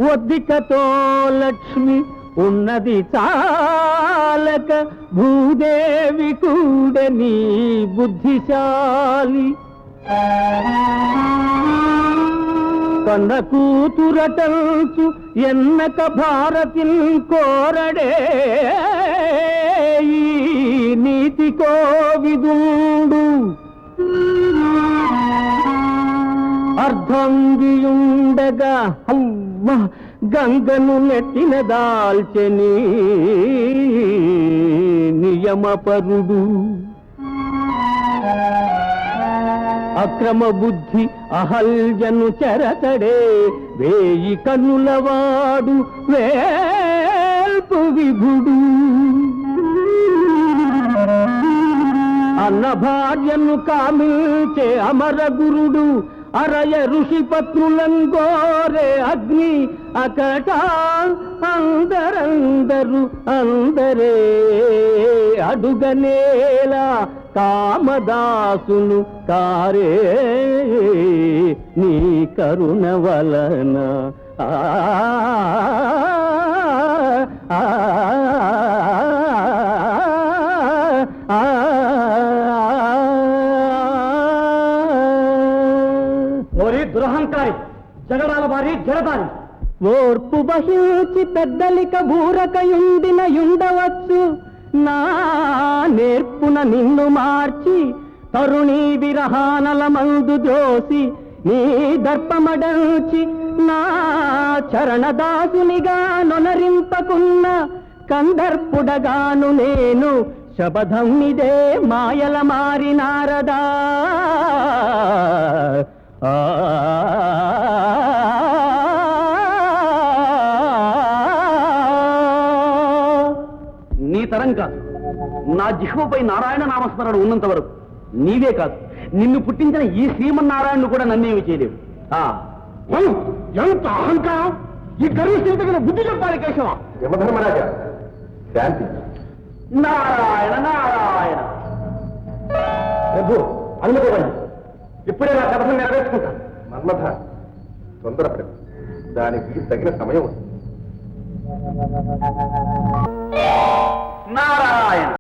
ఒద్దికతో లక్ష్మి ఉన్నది చాలక భూదేవి కూడా నీ బుద్ధిశాలి కన్న కూతురటల్చు ఎన్నక భారతిల్ కోరడే నీతి కోవిదుండు అర్ధంగియుండగా అమ్మ గంగను నెట్టిన దాల్చెని నియమపరుడు అక్రమ బుద్ధి అహల్యను చెరచడే వేయి కన్నులవాడు వేల్పు విభుడు అన్న భార్యను కామిల్చే అమర గురుడు అరయ ఋషి పత్రులంగోరే అగ్ని అకట అందరందరు అందరే అడుగనేలా కామదాసును కారే నీ కరుణ వలన ఓరి దురహంకారి జగడాల వారి జడదారి ఓర్పు వహించి పెద్దలిక బూరకయుండిన యుండవచ్చు నా నేర్పున నిన్ను మార్చి తరుణీ విరహానల మందు దోసి నీ దర్పమడంచి నా చరణదాసునిగా నొనరింపకున్న కందర్పుడగాను నేను శబదం ఇదే మాయల మారినారదా నీ తరం కాదు నా జిహ్వపై నారాయణ నామస్మరణ ఉన్నంత వరకు నీవే కాదు నిన్ను పుట్టించిన ఈ శ్రీమన్నారాయణను కూడా నన్నేమి చేయలేవు ఎంత అహంకారం ఈ గర్వశీలతగిన బుద్ధి చెప్పాలి కేశవ యమధర్మరాజా శాంతి నారాయణ నారాయణ ప్రభు అనుమతివ్వండి ఇప్పుడే నా శపథం నెరవేర్చుకుంటాను మన్మథ తొందరపడి దానికి తగిన సమయం నారాయణ